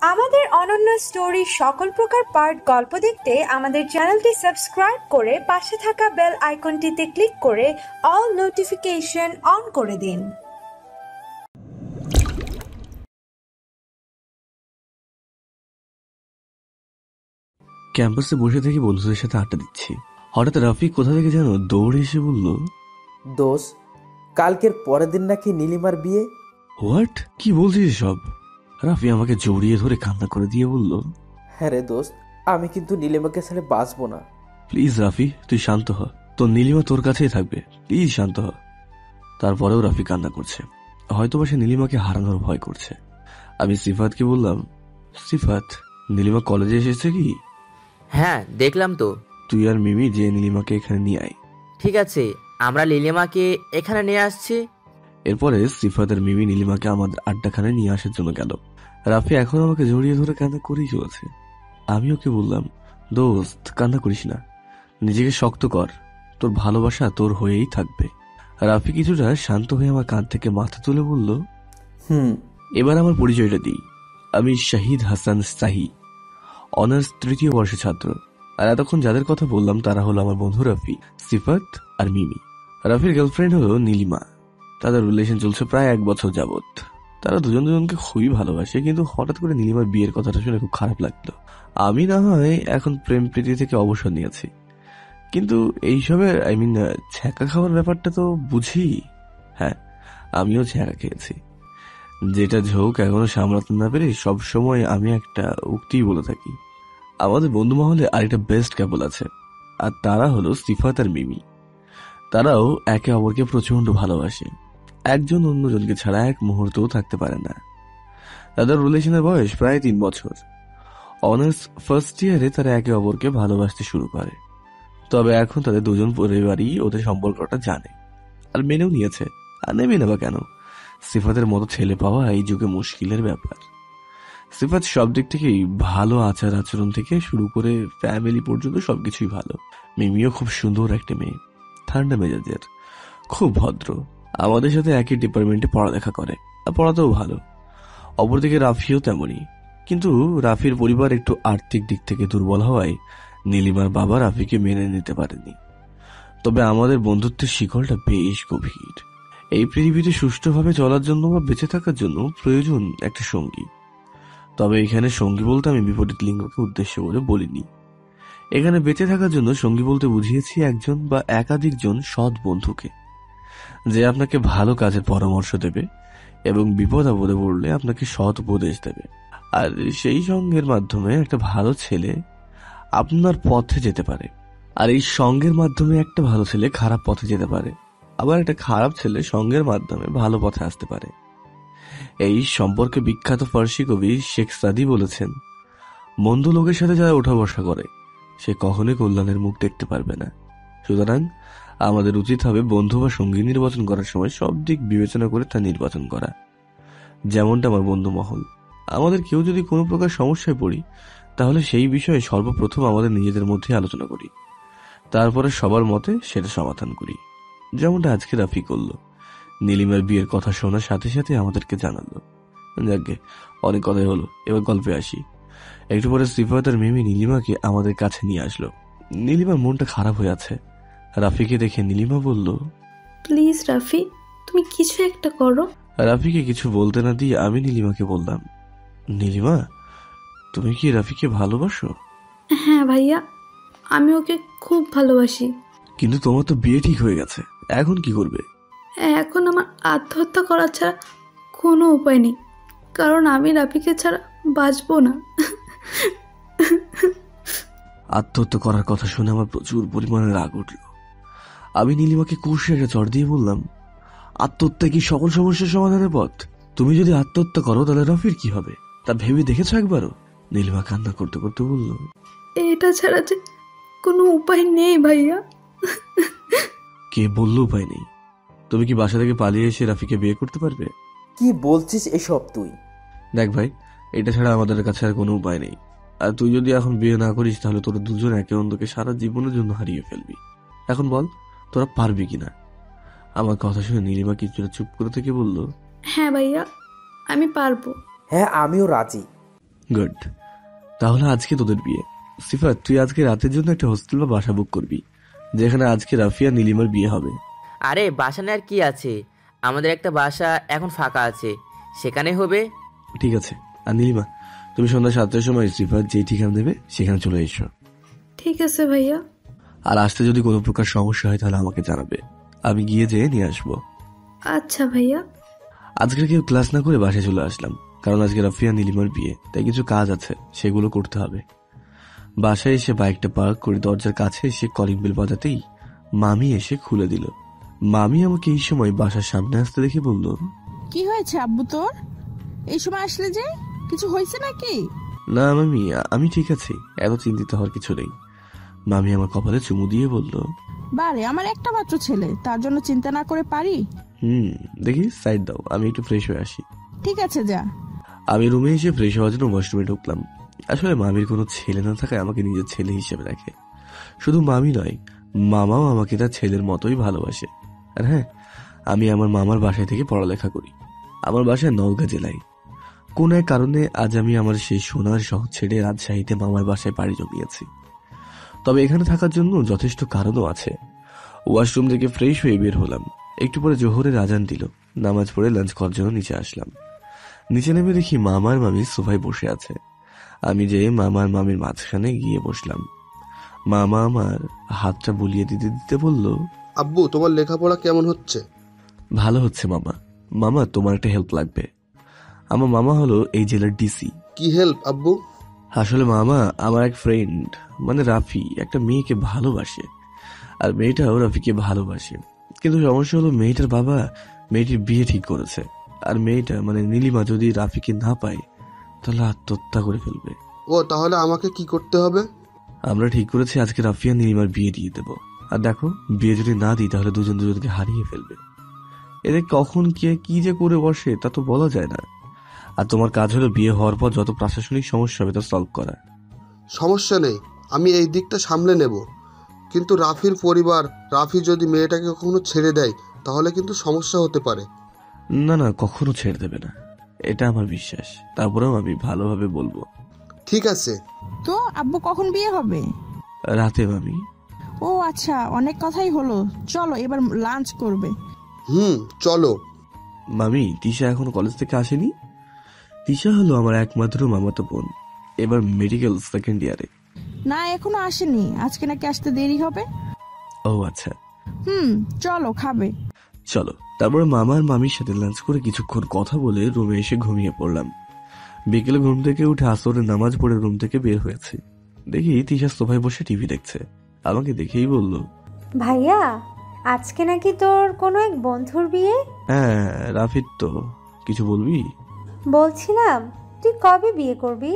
আমাদের অনন্য স্টোরি সকল প্রকার পার্ট গল্প দেখতে আমাদের চ্যানেলটি সাবস্ক্রাইব করে পাশে থাকা বেল আইকনটিতে ক্লিক করে অল নোটিফিকেশন অন করে দিন। ক্যাম্পাসে বসে থেকে বন্ধুদের সাথে আড্ডা দিচ্ছি। হঠাৎ রাফিক কোথা থেকে যেন দৌড়ে এসে বলল, দোষ, কালকের পরের দিন নাকি নীলিমার বিয়ে। হোয়াট? কি বলছিস সব? রাফি আমাকে জড়িয়ে ধরে কান্না করে দিয়ে বলল, হ্যাঁ রে দোস্ত, আমি কিন্তু নীলিমাকে ছেড়ে বাঁচবো না। প্লিজ রাফি, তুই শান্ত হ, তোর নীলিমা তোর কাছেই থাকবে, প্লিজ শান্ত হ। তারপরেও রাফি কান্না করছে, হয়তোবা সে নীলিমাকে হারানোর ভয় করছে। আমি সিফাতকে বললাম, সিফাত, নীলিমা কলেজে এসেছে কি? হ্যাঁ, দেখলাম তো। তুই আর মিমি যে নীলিমাকে এখানে নিয়ে আয়। ঠিক আছে, আমরা নীলিমাকে এখানে নিয়ে আসছি। এরপরে সিফাত আর মিমি নীলিমাকে আমাদের আড্ডাখানে নিয়ে আসার জন্য গেল। রাফি এখন আমাকে জড়িয়ে ধরে কান্না করেই চলেছে। আমি ওকে বললাম, দোস্ত কান্না করিস না, নিজেকে শক্ত কর, তোর ভালোবাসা তোর হয়েই থাকবে। রাফি কিছুটা শান্ত হয়ে আমার কাঁধ থেকে মাথা তুলে বলল, এবার আমার পরিচয়টা দিই। আমি শাহিদ হাসান সাহি, অনার্স 3য় বর্ষের ছাত্র। আর এতক্ষণ যাদের কথা বললাম তারা হলো আমার বন্ধু রাফি, সিফাত আর মিমি। রাফির গার্লফ্রেন্ড হলো নীলিমা। তাদের রিলেশন চলছে প্রায় 1 বছর যাবত। তারা দুজন দুজনকে খুবই ভালোবাসে, কিন্তু হঠাৎ করে নীলিমার বিয়ের কথাটা শুনে খুব খারাপ লাগলো। আমি না হয় এখন প্রেম প্রীতি থেকে অবসর নিয়েছি, কিন্তু এইসবের ছ্যাঁকা খাওয়ার ব্যাপারটা তো বুঝি। হ্যাঁ, আমিও ছ্যাঁকা খেয়েছি। যেটা ঝোঁক এখনো সামলাতে না পেরে সবসময় আমি একটা উক্তিই বলে থাকি। আমাদের বন্ধু মহলে আরেকটা বেস্ট কাপল আছে, আর তারা হলো সিফাত আর মিমি। তারাও একে অপরকে প্রচন্ড ভালোবাসে, একজন অন্যজনকে ছাড়া এক মুহূর্তও থাকতে পারে না। তাদের রিলেশনের বয়স প্রায় 3 বছর। অনার্স ফার্স্ট ইয়ারে তারা একে অপরকে ভালোবাসতে শুরু করে। তবে এখন তাদের দুজন পরিবারই ওদের সম্পর্কটা জানে আর মেনেও নিয়েছে। আর নেবে না বা কেন? সিফাতের মতো ছেলে পাওয়া এই যুগে মুশকিলের ব্যাপার। সিফাত সব দিক থেকেই ভালো, আচার আচরণ থেকে শুরু করে ফ্যামিলি পর্যন্ত সবকিছুই ভালো। মিমিও খুব সুন্দর একটা মেয়ে, ঠান্ডা মেজাজের, খুব ভদ্র। আমাদের সাথে একই ডিপার্টমেন্টে পড়ালেখা করে আর পড়াতেও ভালো। অপরদিকে রাফিও তেমনই, কিন্তু রাফির পরিবার একটু আর্থিক দিক থেকে দুর্বল হওয়ায় নীলিমার বাবা রাফিকে মেনে নিতে পারেনি। তবে আমাদের বন্ধুত্বের শিকলটা বেশ গভীর। এই পৃথিবীতে সুষ্ঠুভাবে চলার জন্য বা বেঁচে থাকার জন্য প্রয়োজন একটা সঙ্গী। তবে এখানে সঙ্গী বলতে আমি বিপরীত লিঙ্গকে উদ্দেশ্য করে বলিনি। এখানে বেঁচে থাকার জন্য সঙ্গী বলতে বুঝিয়েছি একজন বা একাধিকজন সৎ বন্ধুকে, যে আপনাকে ভালো কাজের পরামর্শ দেবে এবং বিপদ আপদে পড়লে আপনাকে সৎ উপদেশ দেবে। আর সেই সঙ্গের মাধ্যমে একটা ভালো ছেলে আপনার পথে যেতে পারে, আর এই সঙ্গের মাধ্যমে একটা ভালো ছেলে খারাপ পথে যেতে পারে, আবার একটা খারাপ ছেলে সঙ্গের মাধ্যমে ভালো পথে আসতে পারে। এই সম্পর্কে বিখ্যাত ফার্সি কবি শেখ সাদি বলেছেন, মন্দ লোকের সাথে যারা ওঠা বসা করে সে কখনোই কল্যাণের মুখ দেখতে পারবে না। সুতরাং আমাদের উচিত হবে বন্ধু বা সঙ্গী নির্বাচন করার সময় সব দিক বিবেচনা করে তা নির্বাচন করা। যেমনটা আমার বন্ধু মহল, আমাদের কেউ যদি কোনো প্রকার সমস্যায় পড়ি তাহলে সেই বিষয়ে সর্বপ্রথম আমাদের নিজেদের মধ্যে আলোচনা করি, তারপরে সবার মতে সেটা সমাধান করি। যেমনটা আজকে রাফি করলো, নীলিমার বিয়ের কথা শোনার সাথে সাথে আমাদেরকে জানালো। যাকে অনেক কথাই হলো, এবার গল্পে আসি। একটু পরে সিফাত আর মিমি নীলিমাকে আমাদের কাছে নিয়ে আসলো। নীলিমার মনটা খারাপ হয়ে আছে। রাফিকে দেখে নীলিমা বলল, প্লিজ রাফি, তুমি কিছু একটা করো। রাফিকে কিছু বলতে না দিয়ে আমি নীলিমাকে বললাম, নীলিমা, তুমি কি রাফিকে ভালোবাসো? হ্যাঁ ভাইয়া, আমি ওকে খুব ভালোবাসি। কিন্তু তোমার তো বিয়ে ঠিক হয়ে গেছে, এখন কি করবে? এখন আমার আত্মহত্যা করা ছাড়া কোনো উপায় নেই, কারণ আমি রাফিকে ছাড়া বাঁচবো না। আত্মহত্যা করার কথা শুনে আমার প্রচুর পরিমাণে রাগ উঠল। আমি নীলিমাকে কষে একটা চড় দিয়ে বললাম, আত্মহত্যা কি সকল সমস্যার সমাধানের পথ? তুমি যদি আত্মহত্যা করো তাহলে রাফির কি হবে, তা ভেবে দেখেছো একবারও? নীলিমা কান্না করতে করতে বলল, এটা ছাড়া যে কোনো উপায় নেই ভাইয়া। কে বললো উপায় নেই? তুমি কি বাসা থেকে পালিয়ে এসে রাফিকে বিয়ে করতে পারবে? কি বলছিস এসব তুই? দেখ ভাই, এটা ছাড়া আমাদের কাছে আর কোনো উপায় নেই। আর তুই যদি এখন বিয়ে না করিস তাহলে তোরা দুজন একে অন্যকে সারা জীবনের জন্য হারিয়ে ফেলবি। এখন বল, তোরা পারবি কিনা? আমার কথা শুনে নীলিমা কিছুটা চুপ করে থেকে বলল, হ্যাঁ ভাইয়া, আমি পারবো। হ্যাঁ, আমিও রাজি। গুড, তাহলে আজকে তোদের বিয়ে। সিফাত, তুই আজকে রাতের জন্য একটা হোস্টেল বা বাসা বুক করবি, যেখানে আজকে রাফিয়া নীলিমার বিয়ে হবে। আরে বাসা নেওয়ার কি আছে, আমাদের একটা বাসা এখন ফাঁকা আছে, সেখানে হবে। ঠিক আছে। আর নীলিমা, তুমি সন্ধ্যা 7টার সময় সিফাত যেই ঠিকানা দেবে সেখানে চলে এসো। ঠিক আছে ভাইয়া। আর আসতে যদি কোনো প্রকার সমস্যা হয় তাহলে আমাকে জানাবে, আমি গিয়ে যেয়ে নিয়ে আসবো। আচ্ছা ভাইয়া। আজকে কেউ ক্লাস না করে বাসায় চলে আসলাম, কারণ আজকে রাফিয়া নীলিমার বিয়ে, তাই কিছু কাজ আছে, সেগুলো করতে হবে। বাসায় এসে বাইকটা পার্ক করে দরজার কাছে এসে কলিং বেল বাজাতেই মামি এসে খুলে দিল। মামি আমাকে এই সময় বাসার সামনে আসতে দেখে বলল, কি হয়েছে আব্বু তোর? এই সময় আসলে যে, কিছু হয়েছে নাকি? না মামি, আমি ঠিক আছি, এত চিন্তিত হওয়ার কিছু নেই। মামি আমার কপালে চুমু দিয়ে বলল, বারে, আমার একটা মাত্র ছেলে, তার জন্য চিন্তা না করে পারি? দেখি সাইড দাও, আমি একটু ফ্রেশ হয়ে আসি। ঠিক আছে, যা। আমি রুমে এসে ফ্রেশ হওয়ার জন্য ওয়াশরুমে ঢুকলাম। আসলে মামির কোনো ছেলে না থাকায় আমাকে নিজের ছেলে হিসেবে রাখে। শুধু মামি নয়, মামাও আমাকে তার ছেলের মতোই ভালোবাসে। আর হ্যাঁ, আমি আমার মামার বাসায় থেকে পড়ালেখা করি। আমার বাসায় নওগাঁ জেলায়। কোন এক কারণে আজ আমি আমার সেই সোনার শহর ছেড়ে রাজশাহীতে মামার বাসায় পাড়ি জমিয়েছি। তবে এখানে থাকার জন্য যথেষ্ট কারণও আছে। ওয়াশরুম থেকে ফ্রেশ হয়ে বের হলাম। একটু পরে জোহরের আজান দিল। নামাজ পড়ে লাঞ্চ করার জন্য নিচে আসলাম। নিচে নেমে দেখি মামার মামি সোফায় বসে আছে। আমি যে মামার মামির মাঝখানে গিয়ে বসলাম। মামা আমার হাতটা বুলিয়ে দিতে দিতে বলল, আব্বু, তোমার লেখাপড়া কেমন হচ্ছে? ভালো হচ্ছে মামা। মামা, তোমার একটা হেল্প লাগবে। আমার মামা হলো এই জেলার ডিসি। কি হেল্প আব্বু? আসলে মামা, আমার এক ফ্রেন্ড মানে রাফি একটা মেয়েকে ভালোবাসে, আর মেয়েটাও রাফিকে ভালোবাসে। কিন্তু সমস্যা হলো মেয়েটার বাবা মেয়েটির বিয়ে ঠিক করেছে, আর মেয়েটা মানে নীলিমা যদি রাফিকে না পায় তাহলে আত্মহত্যা করে ফেলবে। ও, তাহলে আমাকে কি করতে হবে? আমরা ঠিক করেছি আজকে রাফিয়া নীলিমার বিয়ে দিয়ে দেবো। আর দেখো, বিয়ে যদি না দিই তাহলে দুজন দুজনকে হারিয়ে ফেলবে। এদের কখন কে কি যে করে বসে তা তো বলা যায় না। আর তোমার কাজ হলো বিয়ে হওয়ার পর যত প্রশাসনিক সমস্যা হবে তা সলভ করা। সমস্যা নেই, আমি এই দিকটা সামলে নেব। কিন্তু রাফির পরিবার, রাফি যদি মেয়েটাকে কখনো ছেড়ে দেয় তাহলে কিন্তু সমস্যা হতে পারে। না না, কখনো ছেড়ে দেবে না, এটা আমার বিশ্বাস। তারপরেও আমি ভালোভাবে বলবো। ঠিক আছে। তো আব্বু, কখন বিয়ে হবে? রাতে মামি। ও আচ্ছা, অনেক কথাই হলো, চলো এবার লাঞ্চ করবে। চলো। মামি, তিশা এখনো কলেজ থেকে আসেনি? তিশা হলো আমার একমাত্র মামাতো বোন, এবার মেডিকেল সেকেন্ড ইয়ারে। না, এখনো আসেনি, আজকে নাকি আসতে দেরি হবে। ও আচ্ছা। চলো, খাবে। চলো। তারপর মামার মামির সাথে লাঞ্চ করে কিছুক্ষণ কথা বলে রুমে এসে ঘুমিয়ে পড়লাম। বিকেলে ঘুম থেকে উঠে আসরের নামাজ পড়ে রুম থেকে বের হয়েছে। দেখি তিশা সোফায় বসে টিভি দেখছে। আমাকে দেখেই বলল, ভাইয়া, আজকে নাকি তোর কোনো এক বন্ধুর বিয়ে? হ্যাঁ, রাফির তো। কিছু বলবি? বলছিলাম, তুই কবে বিয়ে করবি?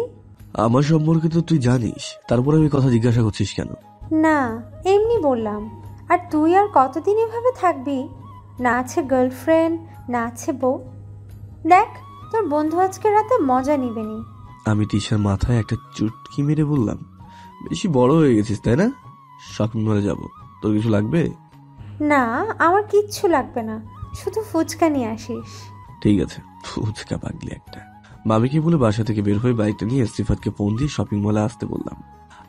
আমার সম্পর্কে তো তুই জানিস, তারপরে আমি কথা জিজ্ঞাসা করছিস কেন? না, এমনি বললাম। আর তুই আর কতদিন এভাবে থাকবি? না আছে গার্লফ্রেন্ড, না আছে বউ। দেখ, তোর বন্ধু আজকে রাতে মজা নিবেনি। আমি তিশার মাথায় একটা চুটকি মেরে বললাম, বেশি বড় হয়ে গেছিস তাই না? শপিং মলে যাবো, তোর কিছু লাগবে? না, আমার কিচ্ছু লাগবে না, শুধু ফুচকা নিয়ে আসিস। ঠিক আছে, ফুচকা পাগলি একটা। মামিকে বলে বাসা থেকে বের হয়ে বাইকটা নিয়ে সিফাতকে ফোন দিয়ে শপিং মলে আসতে বললাম।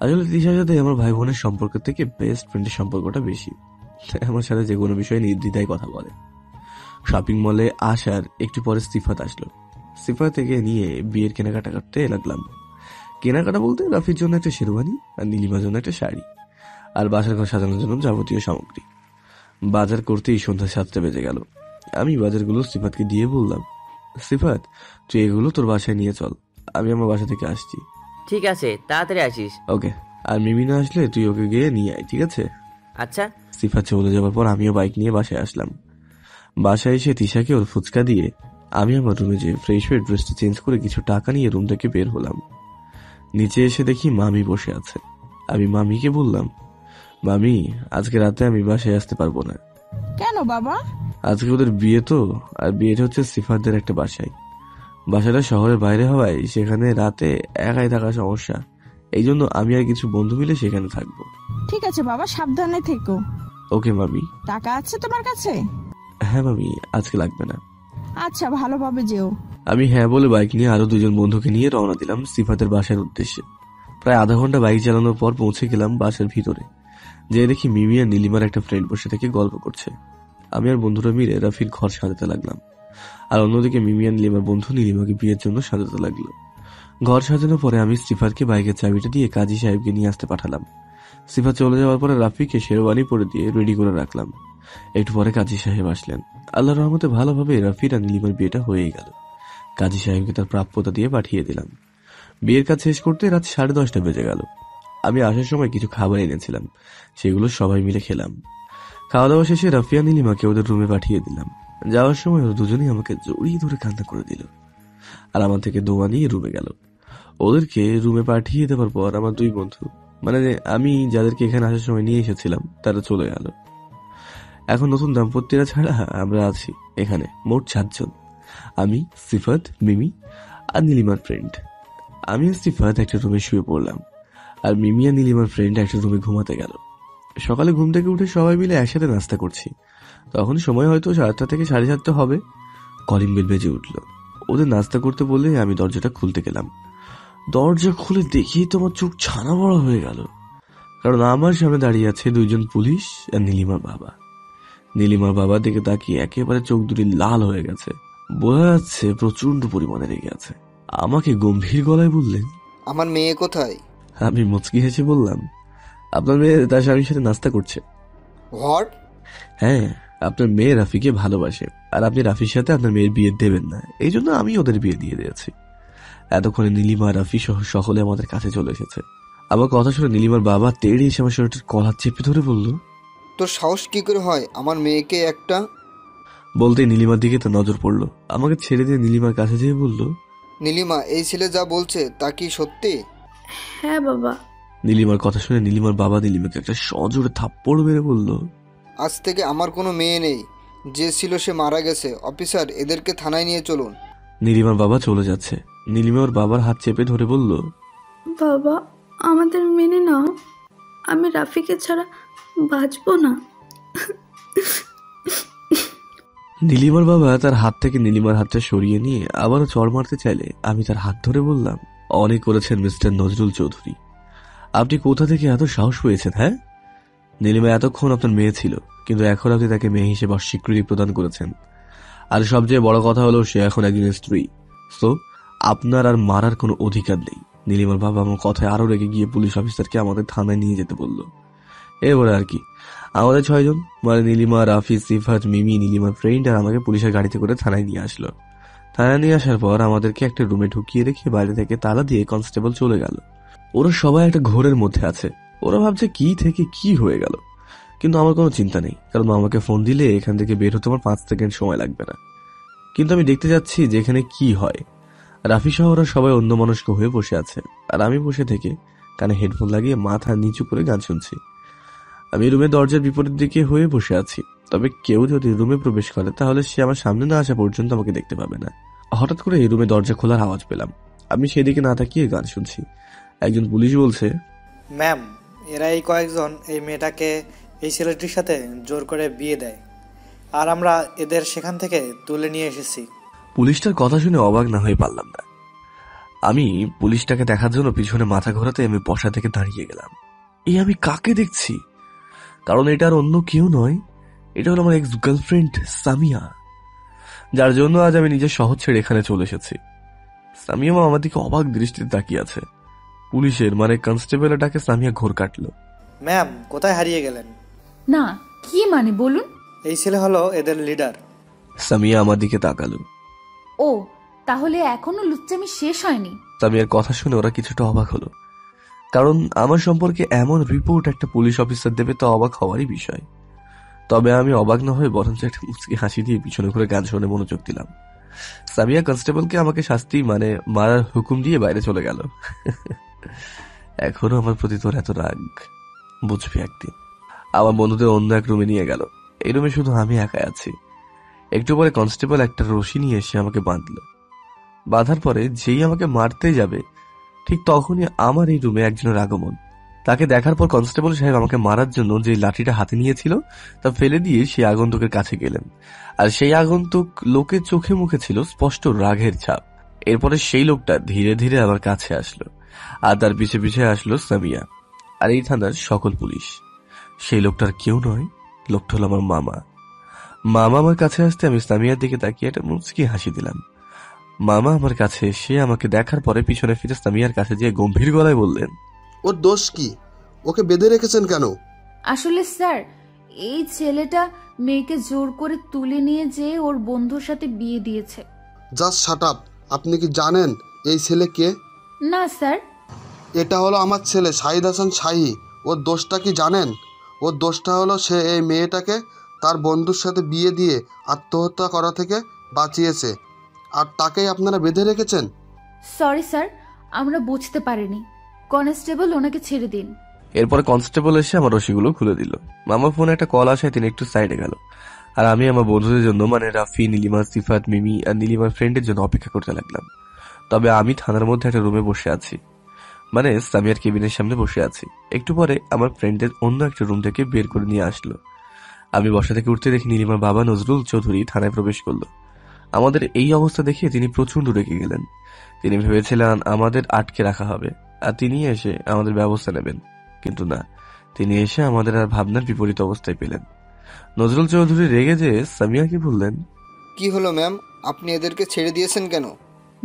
আসলে তিশার সাথে আমার ভাই বোনের সম্পর্ক থেকে বেস্ট ফ্রেন্ডের সম্পর্কটা বেশি। আমার সাথে যে কোনো বিষয়ে নির্দ্বিধায় কথা বলে। শপিং মলে আসার একটু পরে সিফাত আসলো। সিফাত থেকে নিয়ে বিয়ের কেনাকাটা করতে লাগলাম। কেনাকাটা বলতে রাফির জন্য একটা শেরওয়ানি আর নীলিমার জন্য একটা শাড়ি, আর বাসার ঘর সাজানোর জন্য যাবতীয় সামগ্রী। বাজার করতেই সন্ধ্যা 7টা বেজে গেল। আমি বাজারগুলো সিফাতকে দিয়ে বললাম, সিফাত, তুই এগুলো তোর বাসায় নিয়ে চল, আমি আমার বাসা থেকে আসছি। ঠিক আছে, তাড়াতাড়ি আসিস। ওকে। আর মিমি না আসলে তুই ওকে গিয়ে নিয়ে আয়, ঠিক আছে? আচ্ছা। সিফাত চলে যাওয়ার পর আমিও বাইক নিয়ে বাসায় আসলাম। বাসায় এসে তিশাকে ওর ফুচকা দিয়ে আমি আমার রুমে যেয়ে ফ্রেশ হয়ে ড্রেসটা চেঞ্জ করে কিছু টাকা নিয়ে রুম থেকে বের হলাম। নিচে এসে দেখি মামি বসে আছে। আমি মামিকে বললাম, মামি, আজকে রাতে আমি বাসায় আসতে পারবো না। কেন বাবা? আজকে ওদের বিয়ে তো, আর বিয়েটা হচ্ছে সিফাতদের একটা বাসায়। বাসাটা শহরের বাইরে হওয়ায় সেখানে রাতে একাই থাকা সমস্যা। এই জন্য আমি আর কিছু বন্ধু মিলে সেখানে থাকবো। ঠিক আছে বাবা, সাবধানে থেকো। ওকে মামি। টাকা আছে তোমার কাছে? হ্যাঁ মামি, আজকে লাগবে না। আচ্ছা, ভালোভাবে যেও। আমি হ্যাঁ বলে বাইক নিয়ে আরো দুজন বন্ধুকে নিয়ে রওনা দিলাম সিফাতের বাসার উদ্দেশ্যে। প্রায় আধা ঘন্টা বাইক চালানোর পর পৌঁছে গেলাম বাসার ভিতরে। যে দেখি মিমি আর নীলিমার একটা ফ্রেন্ড বসে থেকে গল্প করছে। আমি আর বন্ধুরা মিলে রাফির ঘর সাজাতে লাগলাম, আর অন্যদিকে মিমি আর নীলিমার বন্ধু নীলিমাকে বিয়ের জন্য সাজাতে লাগলো। ঘর সাজানোর পরে আমি সিফাতকে বাইকের চাবিটা দিয়ে কাজী সাহেবকে নিয়ে আসতে পাঠালাম। সিফাত চলে যাওয়ার পরে রাফিকে শেরওয়ানি পরে দিয়ে রেডি করে রাখলাম। একটু পরে কাজী সাহেব আসলেন। আল্লাহর রহমতে ভালোভাবে রাফির আর নীলিমার বিয়েটা হয়েই গেল। কাজী সাহেবকে তার প্রাপ্যতা দিয়ে পাঠিয়ে দিলাম। বিয়ের কাজ শেষ করতে রাত 10:30 বেজে গেল। আমি আসার সময় কিছু খাবার এনেছিলাম, সেগুলো সবাই মিলে খেলাম। খাওয়া দাওয়া শেষে রাফিয়া নীলিমাকে ওদের রুমে পাঠিয়ে দিলাম। যাওয়ার সময় ওরা দুজনেই আমাকে জড়িয়ে ধরে কান্না করে দিল, আর আমার থেকে দোয়া নিয়ে রুমে গেল। ওদেরকে রুমে পাঠিয়ে দেওয়ার পর আমার দুই বন্ধু, মানে আমি যাদেরকে এখানে আসার সময় নিয়ে এসেছিলাম, তারা চলে গেল। এখন নতুন দাম্পত্যরা ছাড়া আমরা আছি এখানে মোট 4 জন। আমি, সিফাত, মিমি আর নীলিমার ফ্রেন্ড। আমি আর সিফাত একটা রুমে শুয়ে পড়লাম, আর মিমি আর নীলিমার ফ্রেন্ড একটা রুমে ঘুমাতে গেল। সকালে ঘুম থেকে উঠে সবাই মিলে একসাথে নাস্তা করছি। তখন সময় হয়তো 7টা থেকে 7:30 হবে। কলিং বেল বেজে উঠল। ওদের নাস্তা করতে বলে আমি দরজাটা খুলতে গেলাম। দরজা খুলে দেখি তোমার চোখ ছানা বড় হয়ে গেল, কারণ আমার সামনে দাঁড়িয়ে আছে 2 জন পুলিশ আর নীলিমার বাবা। নীলিমার বাবার দিকে তাকিয়ে একেবারে চোখ দুটি লাল হয়ে গেছে, বোঝা যাচ্ছে প্রচন্ড পরিমাণে রেগে আছে। আমাকে গম্ভীর গলায় বললেন, আমার মেয়ে কোথায়? আমি মুচকি হেসে বললাম, আপনার মেয়ে তার স্বামীর সাথে নাস্তা করছে। হোয়াট? হ্যাঁ, আপনার মেয়ে রাফিকে ভালোবাসে, আর আপনি রাফির সাথে আপনার মেয়ের বিয়ে দেবেন না, এই জন্য আমি ওদের বিয়ে দিয়ে দিয়েছি। এতক্ষণে নীলিমা, রাফি সহ সকলে আমাদের কাছে চলে এসেছে। আমার কথা শুনে নীলিমার বাবা তেড়ে এসে আমার শরীরটার কলার চেপে ধরে বলল, তোর সাহস কি করে হয় আমার মেয়েকে একটা... বলতেই নীলিমার দিকে তার নজর পড়লো। আমাকে ছেড়ে দিয়ে নীলিমার কাছে যেয়ে বলল, নীলিমা, এই ছেলে যা বলছে তা কি সত্যি? হ্যাঁ বাবা। নীলিমার কথা শুনে নীলিমার বাবা নীলিমাকে একটা সজোরে থাপ্পড় মেরে বলল, আজ থেকে আমার কোনো মেয়ে নেই, যে ছিল সে মারা গেছে। অফিসার, এদেরকে থানায় নিয়ে চলুন। নীলিমার বাবা চলে যাচ্ছে। নীলিমা ওর বাবার হাত চেপে ধরে বলল, বাবা, আমাদের মেনে নাও, আমি রাফিকে ছাড়া বাঁচবো না। নীলিমার বাবা তার হাত থেকে নীলিমার হাতটা সরিয়ে নিয়ে আবারও চড় মারতে চাইলে আমি তার হাত ধরে বললাম, অনেক করেছেন মিস্টার নজরুল চৌধুরী, আপনি কোথা থেকে এত সাহস পেয়েছেন? হ্যাঁ, নীলিমা এতক্ষণ আপনার মেয়ে ছিল, কিন্তু এখন আপনি তাকে মেয়ে হিসেবে অস্বীকৃতি প্রদান করেছেন। আর সবচেয়ে বড় কথা হলো সে এখন একজনের স্ত্রী। সো আপনার আর মারার কোনো অধিকার নেই। নীলিমার বাবা আমার কথায় আরো রেগে গিয়ে পুলিশ অফিসারকে আমাদের থানায় নিয়ে যেতে বলল। এবারে আর কি, আমাদের 6 জন, মানে নীলিমা, রাফি, সিফাত, মিমি, নীলিমার ফ্রেন্ড আর আমাকে পুলিশের গাড়িতে করে থানায় নিয়ে আসলো। থানায় নিয়ে আসার পর আমাদেরকে একটা রুমে ঢুকিয়ে রেখে বাইরে থেকে তালা দিয়ে কনস্টেবল চলে গেল। ওরা সবাই একটা ঘোরের মধ্যে আছে। ওরা ভাবছে কি থেকে কি হয়ে গেল, কিন্তু আমার কোনো চিন্তা নেই, কারণ আমাকে ফোন দিলে এখান থেকে বের হতে আমার 5 সেকেন্ড সময় লাগবে না। কিন্তু আমি দেখতে যাচ্ছি যে এখানে কি হয়। রাফি সহ ওরা সবাই অন্যমনস্ক হয়ে বসে আছে, আর আমি বসে থেকে কানে হেডফোন লাগিয়ে মাথা নিচু করে গান শুনছি। আমি রুমের দরজার বিপরীত দিকে হয়ে বসে আছি, তবে কেউ যদি রুমে প্রবেশ করে তাহলে সে আমার সামনে না আসা পর্যন্ত আমাকে দেখতে পাবে না। হঠাৎ করে এই রুমে দরজা খোলার আওয়াজ পেলাম। আমি সেদিকে না তাকিয়ে গান শুনছি। একজন পুলিশ বলছে, ম্যাম, এরা এই কয়েকজন এই মেয়েটাকে এই ছেলেটির সাথে জোর করে বিয়ে দেয়, আর আমরা এদের সেখান থেকে তুলে নিয়ে এসেছি। পুলিশটার কথা শুনে অবাক না হয়ে পারলাম না। আমি পুলিশটাকে দেখার জন্য পিছনে মাথা ঘোরাতে আমি বসা থেকে দাঁড়িয়ে গেলাম। এই আমি কাকে দেখছি? কারণ এটা আর অন্য কেউ নয়, এটা হলো আমার এক্স গার্লফ্রেন্ড সামিয়া, যার জন্য আজ আমি নিজের শহর ছেড়ে এখানে চলে এসেছি। সামিয়া আমার দিকে অবাক দৃষ্টিতে তাকিয়ে আছে। পুলিশের মানে কনস্টেবলের ডাকে সামিয়া ঘোর কাটলো। ম্যাম, কোথায় হারিয়ে গেলেন? না, কি মানে বলুন? এই ছেলে হলো এদের লিডার। সামিয়া আমার দিকে তাকালো। ও, তাহলে এখনো লুচ্চামি শেষ হয়নি? সামিয়ার কথা শুনে ওরা কিছুটা অবাক হলো, কারণ আমার সম্পর্কে এমন রিপোর্ট একটা পুলিশ অফিসার দেবে তো অবাক হওয়ারই বিষয়। তবে আমি অবাক না হয়ে বরঞ্চ একটা মুচকি হাসি দিয়ে পিছনে ঘুরে গান শুনে মনোযোগ দিলাম। সামিয়া কনস্টেবলকে আমাকে শাস্তি মানে মারার হুকুম দিয়ে বাইরে চলে গেল। এখনো আমার প্রতি তোর এত রাগ, বুঝবি একদিন। আমার বন্ধুদের অন্য এক রুমে নিয়ে গেল। এই রুমে শুধু আমি একাই আছি। একটু পরে কনস্টেবল একটা রশি নিয়ে এসে আমাকে বাঁধলো। বাঁধার পরে যেই আমাকে মারতে যাবে ঠিক তখনই আমার এই রুমে একজনের আগমন। তাকে দেখার পর কনস্টেবল সাহেব আমাকে মারার জন্য যে লাঠিটা হাতে নিয়েছিল তা ফেলে দিয়ে সেই আগন্তুকের কাছে গেলেন। আর সেই আগন্তুক লোকের চোখে মুখে ছিল স্পষ্ট রাগের ছাপ। এরপরে সেই লোকটা ধীরে ধীরে আমার কাছে আসলো, আর তার পিছে পিছে আসলো সামিয়া আর এই থানার সকল পুলিশ। সেই লোকটার কেউ নয়, লোকটা হলো আমার মামা। মামা আমার কাছে আসতে আমি সামিয়ার দিকে তাকিয়ে একটা মুচকি হাসি দিলাম। মামা আমার কাছে এসে আমাকে দেখার পরে পিছনে ফিরে সামিয়ার কাছে গিয়ে গম্ভীর গলায় বললেন, ওর দোষ কি? ওকে বেঁধে রেখেছেন কেন? আসলে স্যার, এই ছেলেটা মেয়েকে জোর করে তুলে নিয়ে যেয়ে ওর বন্ধুর সাথে বিয়ে দিয়েছে। Just shut up. আপনি কি জানেন এই ছেলে কে? না স্যার। এটা হলো আমার ছেলে শাহিদ হাসান শাহী। ওর দোষটা কি জানেন? ওর দোষটা হলো সে এই মেয়েটাকে তার বন্ধুর সাথে বিয়ে দিয়ে আত্মহত্যা করা থেকে বাঁচিয়েছে, আর তাকেই আপনারা বেঁধে রেখেছেন। সরি স্যার, আমরা বুঝতে পারিনি। কনস্টেবল, ওনাকে ছেড়ে দিন। এরপরে কনস্টেবল এসে আমার রশিগুলো খুলে দিল। মামার ফোনে একটা কল আসায় তিনি একটু সাইডে গেল, আর আমি আমার বন্ধুদের জন্য মানে রাফি, নীলিমা, সিফাত, মিমি আর নীলিমার ফ্রেন্ডের জন্য অপেক্ষা করতে লাগলাম। তবে আমি থানার মধ্যে একটা রুমে বসে আছি, মানে সামিয়ার কেবিনের সামনে বসে আছি। একটু পরে আমার ফ্রেন্ডের অন্য একটা রুম থেকে বের করে নিয়ে আসলো। আমি বসা থেকে উঠতে দেখি নীলিমার বাবা নজরুল চৌধুরী থানায় প্রবেশ করলো। আমাদের এই অবস্থা দেখে তিনি প্রচন্ড রেগে গেলেন। তিনি ভেবেছিলেন আমাদের আটকে রাখা হবে আর তিনি এসে আমাদের ব্যবস্থা নেবেন, কিন্তু না, তিনি এসে আমাদের আর ভাবনার বিপরীত অবস্থায় পেলেন। নজরুল চৌধুরী রেগে যে সামিয়াকে বললেন, কি হলো ম্যাম, আপনি এদেরকে ছেড়ে দিয়েছেন কেন?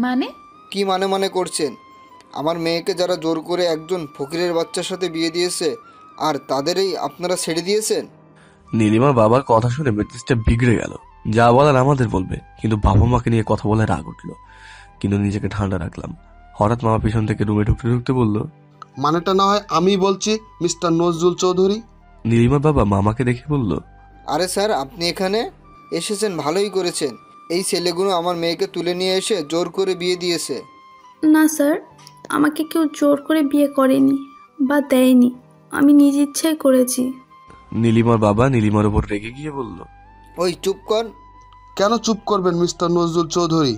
মানে? কি মানে করছেন? আমার মেয়েকে যারা জোর করে একজন ফকিরের বাচ্চার সাথে বিয়ে দিয়েছে, আর তাদেরই আপনারা ছেড়ে দিয়েছেন? নীলিমার বাবার কথা শুনে মেজাজটা বিগড়ে গেল। যা বলার আমাদের বলবে, কিন্তু বাবা মাকে নিয়ে কথা বলে রাগ উঠলো, কিন্তু নিজেকে ঠান্ডা রাখলাম। হঠাৎ মামা পিছন থেকে রুমে ঢুকতে ঢুকতে বলল, মানেটা না হয় আমি বলছি, মিস্টার নজরুল চৌধুরী। নীলিমার বাবা মামাকে দেখে বলল, আরে স্যার, আপনি এখানে এসেছেন, ভালোই করেছেন। এই ছেলেগুলো আমার মেয়েকে তুলে নিয়ে এসে জোর করে বিয়ে দিয়েছে। না স্যার, আমাকে কেউ জোর করে বিয়ে করেনি বা দেয়নি, আমি নিজ ইচ্ছাই করেছি। নীলিমার বাবা নীলিমার উপর রেগে গিয়ে বলল, ওই চুপ কর। কেন চুপ করবেন মিস্টার নজরুল চৌধুরী?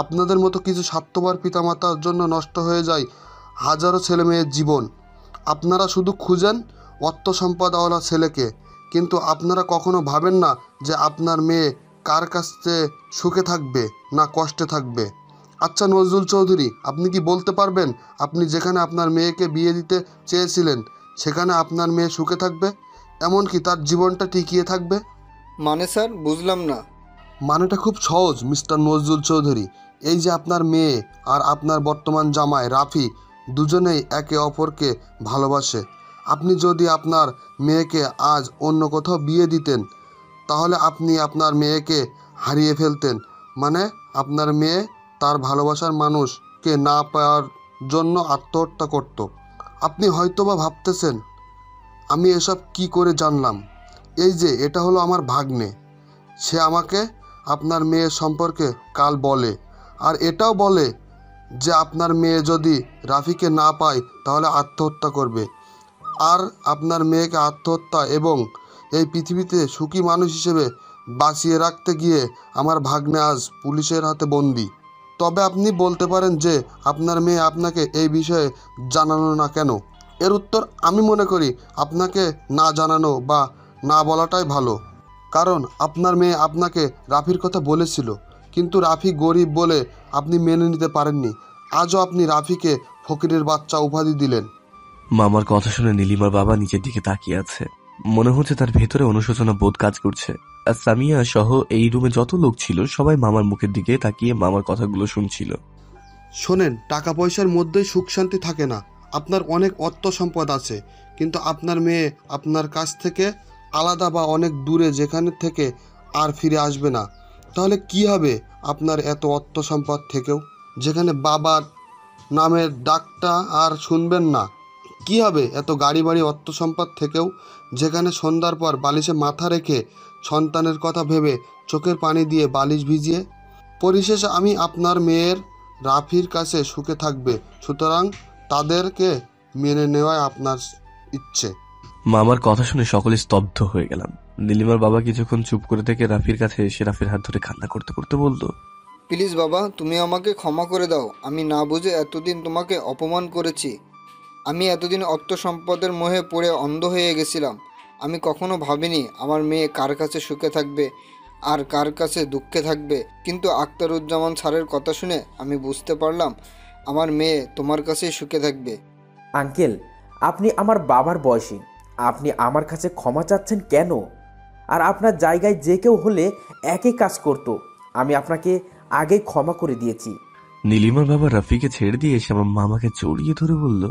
আপনাদের মতো কিছু স্বার্থপর পিতামাতার জন্য নষ্ট হয়ে যায় হাজারো ছেলে মেয়ের জীবন। আপনারা শুধু খুঁজেন অর্থ সম্পদওয়ালা ছেলেকে, কিন্তু আপনারা কখনো ভাবেন না যে আপনার মেয়ে কার কাছে সুখে থাকবে না কষ্টে থাকবে। আচ্ছা নজরুল চৌধুরী, আপনি কি বলতে পারবেন আপনি যেখানে আপনার মেয়েকে বিয়ে দিতে চেয়েছিলেন সেখানে আপনার মেয়ে সুখে থাকবে, এমনকি তার জীবনটা টিকিয়ে থাকবে? মানে স্যার, বুঝলাম না। মানেটা খুব সহজ মিস্টার নজরুল চৌধুরী। এই যে আপনার মেয়ে আর আপনার বর্তমান জামাই রাফি দুজনেই একে অপরকে ভালোবাসে। আপনি যদি আপনার মেয়েকে আজ অন্য কোথাও বিয়ে দিতেন তাহলে আপনি আপনার মেয়েকে হারিয়ে ফেলতেন, মানে আপনার মেয়ে তার ভালোবাসার মানুষকে না পাওয়ার জন্য আত্মহত্যা করত। আপনি হয়তোবা ভাবতেছেন আমি এসব কি করে জানলাম। এই যে এটা হলো আমার ভাগ্নে, সে আমাকে আপনার মেয়ের সম্পর্কে কাল বলে, আর এটাও বলে যে আপনার মেয়ে যদি রাফিকে না পায় তাহলে আত্মহত্যা করবে। আর আপনার মেয়েকে আত্মহত্যা এবং এই পৃথিবীতে সুখী মানুষ হিসেবে বাঁচিয়ে রাখতে গিয়ে আমার ভাগ্নে আজ পুলিশের হাতে বন্দি। তবে আপনি বলতে পারেন যে আপনার মেয়ে আপনাকে এই বিষয়ে জানানো না কেন। এর উত্তর আমি মনে করি আপনাকে না জানানো বা না বলাটাই ভালো, কারণ আপনার মেয়ে আপনাকে রাফির কথা বলেছিল, কিন্তু রাফি গরিব বলে আপনি মেনে নিতে পারেননি। আজও আপনি রাফিকে ফকিরের বাচ্চা উপাধি দিলেন। মামার কথা শুনে নীলিমার বাবা নিচের দিকে তাকিয়ে আছে। মনে হচ্ছে তার ভেতরে অনুশোচনা বোধ কাজ করছে। আর সামিয়া সহ এই রুমে যত লোক ছিল সবাই মামার মুখের দিকে তাকিয়ে মামার কথাগুলো শুনছিল। শোনেন, টাকা পয়সার মধ্যেই সুখ শান্তি থাকে না। আপনার অনেক অর্থ সম্পদ আছে, কিন্তু আপনার মেয়ে আপনার কাছ থেকে আলাদা বা অনেক দূরে, যেখানে থেকে আর ফিরে আসবে না। তাহলে কি হবে আপনার এত অর্থ সম্পদ থেকেও, যেখানে বাবার নামের ডাকটা আর শুনবেন না? কি হবে এত গাড়ি বাড়ি অর্থ সম্পদ থেকেও, যেখানে সন্ধ্যার পর বালিশে মাথা রেখে সন্তানের কথা ভেবে চোখের পানি দিয়ে বালিশ ভিজিয়ে? পরিশেষে আমি আপনার মেয়ের রাফির কাছে সুখে থাকবে, সুতরাং তাদেরকে মেনে নেওয়াই আপনার ইচ্ছে। মামার কথা শুনে সকলে স্তব্ধ হয়ে গেলাম। নীলিমার বাবা কিছুক্ষণ চুপ করে থেকে রাফির কাছে এসে রাফির হাত ধরে কান্না করতে করতে বলল, প্লিজ বাবা, তুমি আমাকে ক্ষমা করে দাও। আমি না বুঝে এতদিন তোমাকে অপমান করেছি। আমি এতদিন অর্থ সম্পদের মোহে পড়ে অন্ধ হয়ে গেছিলাম। আমি কখনো ভাবিনি আমার মেয়ে কার কাছে সুখে থাকবে আর কার কাছে দুঃখে থাকবে, কিন্তু আখতারুজ্জামান স্যারের কথা শুনে আমি বুঝতে পারলাম আমার মেয়ে তোমার কাছেই সুখে থাকবে। আঙ্কেল, আপনি আমার বাবার বয়সী, আপনি আমার কাছে ক্ষমা চাচ্ছেন কেন? আর আপনার জায়গায় যে কেউ হলে একই কাজ করত। আমি আপনাকে আগেই ক্ষমা করে দিয়েছি। নীলিমার বাবা রাফিকে ছেড়ে দিয়ে এসে আমার মামাকে জড়িয়ে ধরে বলল,